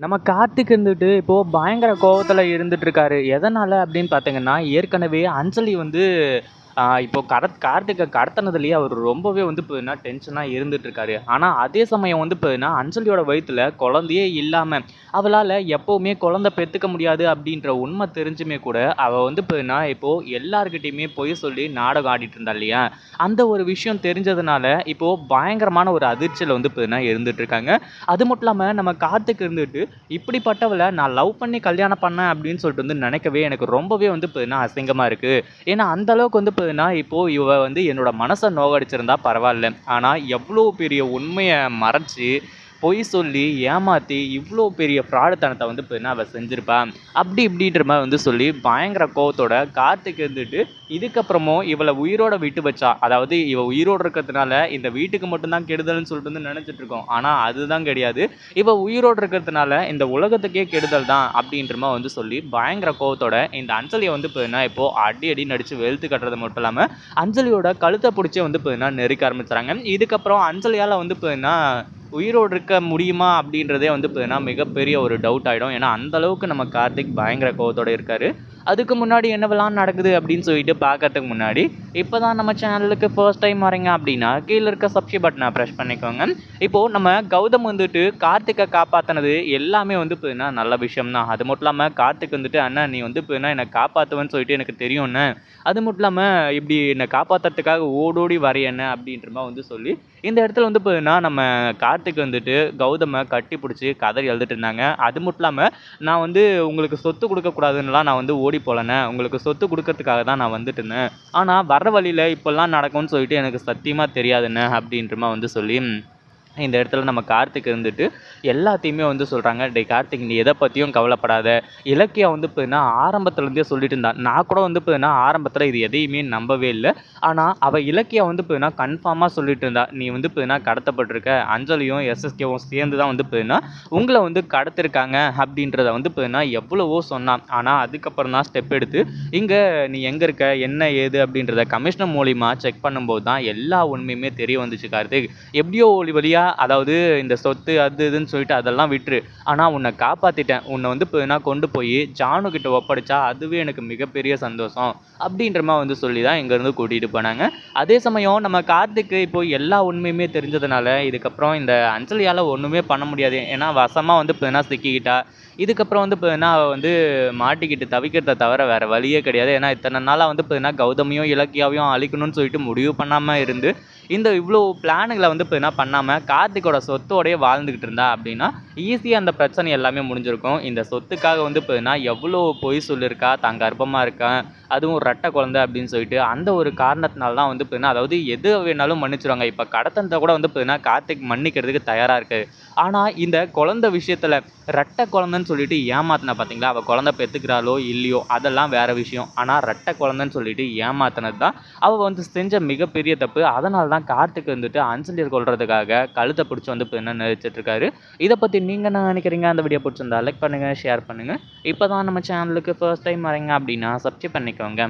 நம்ம கார்த்திக் இருந்துட்டு இப்போ பயங்கர கோவத்துல இருந்துட்டு இருக்காரு. எதனால அப்படின்னு பார்த்தீங்கன்னா, ஏற்கனவே அஞ்சலி வந்து இப்போ கார்த்திக்க கடத்துனதுலயே அவரு ரொம்பவே வந்து பார்த்தீங்கன்னா டென்ஷனா இருந்துட்டு இருக்காரு. ஆனா அதே சமயம் வந்து பார்த்தீங்கன்னா, அஞ்சலியோட வயித்துல குழந்தையே இல்லாம, அவளால எப்பவுமே குழந்தை பெத்துக்க முடியாது அப்படின்ற உண்மை தெரிஞ்சுமே கூட, அவ வந்து பார்த்தீங்கன்னா இப்போ எல்லார்கிட்டயுமே பொய் சொல்லி நாடகம் ஆடிட்டு இருந்தா இல்லையா? அந்த ஒரு விஷயம் தெரிஞ்சதுனால, இப்போ பயங்கரமான ஒரு அதிர்ச்சியில வந்து பார்த்தீங்கன்னா இருந்துட்டு இருக்காங்க. அது மட்டும் இல்லாம நம்ம கார்த்திக் இருந்துட்டு இப்படிப்பட்டவள நான் லவ் பண்ணி கல்யாணம் பண்ணேன் அப்படின்னு சொல்லிட்டு வந்து நினைக்கவே எனக்கு ரொம்பவே வந்து பார்த்தீங்கன்னா அசிங்கமா இருக்கு. ஏன்னா அந்த அளவுக்கு வந்து பார்த்தீங்கன்னா இப்போ இவ வந்து என்னோட மனசை நோகடிச்சிருந்தா பரவாயில்ல. ஆனா எவ்வளோ பெரிய உண்மையை மறைச்சு பொய் சொல்லி ஏமாத்தி இவ்வளோ பெரிய ஃப்ராடுத்தனத்தை வந்து பார்த்தீங்கன்னா அவ செஞ்சிருப்பா. அப்படி இப்படின்ற மாதிரி வந்து சொல்லி பயங்கர கோவத்தோட கார்த்திக் இருந்துட்டு இதுக்கப்புறமும் இவளை உயிரோட விட்டு வச்சா, அதாவது இவ உயிரோடு இருக்கிறதுனால இந்த வீட்டுக்கு மட்டும்தான் கெடுதல்னு சொல்லிட்டு வந்து நினைச்சிட்டு இருக்கோம். ஆனா அதுதான் கிடையாது. இவ உயிரோடு இருக்கிறதுனால இந்த உலகத்துக்கே கெடுதல் தான் அப்படின்ற மாதிரி வந்து சொல்லி பயங்கர கோவத்தோட இந்த அஞ்சலியை வந்து பார்த்தீங்கன்னா இப்போ அடி அடி நடிச்சு வெளுத்து கட்டுறது மட்டும் இல்லாமல் அஞ்சலியோட கழுத்தை பிடிச்சே வந்து பார்த்தீங்கன்னா நெருக்க ஆரம்பிச்சுறாங்க. இதுக்கப்புறம் அஞ்சலியால் வந்து பார்த்தீங்கன்னா உயிரோடு இருக்க முடியுமா அப்படின்றதே வந்து பார்த்தீங்கன்னா மிகப்பெரிய ஒரு டவுட் ஆகிடும். ஏன்னா அந்த அளவுக்கு நம்ம கார்த்திக் பயங்கர கோவத்தோடு இருக்காரு. அதுக்கு முன்னாடி என்னவெல்லாம் நடக்குது அப்படின்னு சொல்லிட்டு பார்க்கறதுக்கு முன்னாடி இப்போ தான் நம்ம சேனலுக்கு ஃபர்ஸ்ட் டைம் வரீங்க அப்படின்னா கீழே இருக்க சப்ஸ்கிரைப் பட்டனை ப்ரெஸ் பண்ணிக்கோங்க. இப்போது நம்ம கௌதம் வந்துட்டு கார்த்திகை காப்பாற்றினது எல்லாமே வந்து பார்த்தீங்கன்னா நல்ல விஷயம் தான். அது மட்டும் இல்லாமல் கார்த்திக் வந்துட்டு அண்ணா நீ வந்து பார்த்தீங்கன்னா என்னை காப்பாற்றுவேன்னு சொல்லிட்டு எனக்கு தெரியும்ண்ணே, அது மட்டும் இல்லாமல் இப்படி என்னை காப்பாற்றுறதுக்காக ஓடோடி வரையண்ணே அப்படின்ற மாதிரி வந்து சொல்லி இந்த இடத்துல வந்து பார்த்தீங்கன்னா நம்ம கார்த்திக் வந்துட்டு கௌதமை கட்டி பிடிச்சி கதறி எழுதிட்டு இருந்தாங்க. அது மட்டும் இல்லாமல் நான் வந்து உங்களுக்கு சொத்து கொடுக்கக்கூடாதுன்னுலாம் நான் வந்து ஓடி போகலண்ணே, உங்களுக்கு சொத்து கொடுக்கறதுக்காக தான் நான் வந்துட்டு இருந்தேன். ஆனால் வர்ற வழியில் இப்போல்லாம் நடக்கும்னு சொல்லிட்டு எனக்கு சத்தியமாக தெரியாதுண்ணே அப்படின்ற மாதிரி வந்து சொல்லி இந்த இடத்துல நம்ம கார்த்திக் இருந்துட்டு எல்லாத்தையுமே வந்து சொல்கிறாங்க. டேய் கார்த்திக் நீ எதை பற்றியும் கவலைப்படாத. இலக்கியா வந்து பார்த்தீங்கன்னா ஆரம்பத்துலேருந்தே சொல்லிட்டு இருந்தா. நான் கூட வந்து பார்த்தீங்கன்னா ஆரம்பத்தில் இது எதையுமே நம்பவே இல்லை. ஆனால் அவள் இலக்கியா வந்து பார்த்தீங்கன்னா கன்ஃபார்மாக சொல்லிட்டு இருந்தா. நீ வந்து பார்த்தீங்கன்னா கடத்தப்பட்டிருக்க, அஞ்சலியும் எஸ்எஸ்கேவும் சேர்ந்து தான் வந்து பார்த்தீங்கன்னா உங்களை வந்து கடத்திருக்காங்க அப்படின்றத வந்து பார்த்தீங்கன்னா எவ்வளவோ சொன்னான். ஆனால் அதுக்கப்புறம் தான் ஸ்டெப் எடுத்து இங்கே நீ எங்கே இருக்க என்ன ஏது அப்படின்றத கமிஷனர் மூலிமா செக் பண்ணும்போது தான் எல்லா உண்மையுமே தெரிய வந்துச்சு கார்த்திக். எப்படியோ ஒளி வழியாக அதாவது இந்த சொத்து அது இதுன்னு சொல்லிட்டு அதெல்லாம் விட்டுரு. ஆனால் உன்னை காப்பாற்றிட்டேன். உன்னை வந்து இப்போ கொண்டு போய் ஜானு கிட்ட ஒப்படைச்சா அதுவே எனக்கு மிகப்பெரிய சந்தோஷம் அப்படின்ற மாதிரி வந்து சொல்லி தான் இங்கேருந்து கூட்டிகிட்டு போனாங்க. அதே சமயம் நம்ம கார்த்திக்கு இப்போ எல்லா உண்மையுமே தெரிஞ்சதுனால இதுக்கப்புறம் இந்த அஞ்சலியால் ஒன்றுமே பண்ண முடியாது. ஏன்னா வசமாக வந்து இப்போ சிக்கிக்கிட்டா. இதுக்கப்புறம் வந்து பார்த்தீங்கன்னா அவள் வந்து மாட்டிக்கிட்டு தவிக்கிறத தவிர வேறு வழியே கிடையாது. ஏன்னா இத்தனை நாளாக வந்து பார்த்தீங்கன்னா கௌதமையும் இலக்கியாவையும் அழிக்கணும்னு சொல்லிட்டு முடிவு பண்ணாமல் இருந்து இந்த இவ்வளோ பிளானுகளை வந்து பார்த்தீங்கன்னா பண்ணாமல் கார்த்திகோட சொத்தோடையே வாழ்ந்துக்கிட்டு இருந்தா அப்படின்னா ஈஸியாக அந்த பிரச்சனை எல்லாமே முடிஞ்சிருக்கும். இந்த சொத்துக்காக வந்து பார்த்தீங்கன்னா எவ்வளோ பொய் சொல்லியிருக்கா, தான் கர்ப்பமாக இருக்கேன், அதுவும் ரெட்டை குழந்தை அப்படின்னு சொல்லிட்டு அந்த ஒரு காரணத்தினால தான் வந்து பார்த்தீங்கன்னா அதாவது எது வேணாலும் மன்னிச்சிருவாங்க. இப்போ கடத்தனத்தை கூட வந்து பார்த்தீங்கன்னா கார்த்திக் மன்னிக்கிறதுக்கு தயாராக இருக்குது. ஆனால் இந்த குழந்தை விஷயத்தில் ரெட்டை குழந்தைன்னு சொல்லிட்டு ஏமாத்தினா பார்த்தீங்களா, அவள் குழந்தை பெற்றுக்கிறாளோ இல்லையோ அதெல்லாம் வேறு விஷயம். ஆனால் ரெட்டை குழந்தைன்னு சொல்லிட்டு ஏமாத்தினது தான் அவள் வந்து செஞ்ச மிகப்பெரிய தப்பு. அதனால தான் கார்த்திக் வந்துட்டு அஞ்சலியை கொல்றதுக்காக கழுத்தை பிடிச்சி வந்து இப்போ என்ன நினைச்சிட்டு இருக்காரு. இதை பற்றி நீங்கள் என்ன நினைக்கிறீங்க? அந்த வீடியோ பிடிச்சிருந்தா லைக் பண்ணுங்கள், ஷேர் பண்ணுங்கள். இப்போ தான் நம்ம சேனலுக்கு ஃபர்ஸ்ட் டைம் வரீங்க அப்படின்னா சப்ஸ்கிரைப் பண்ணிக்கோங்க.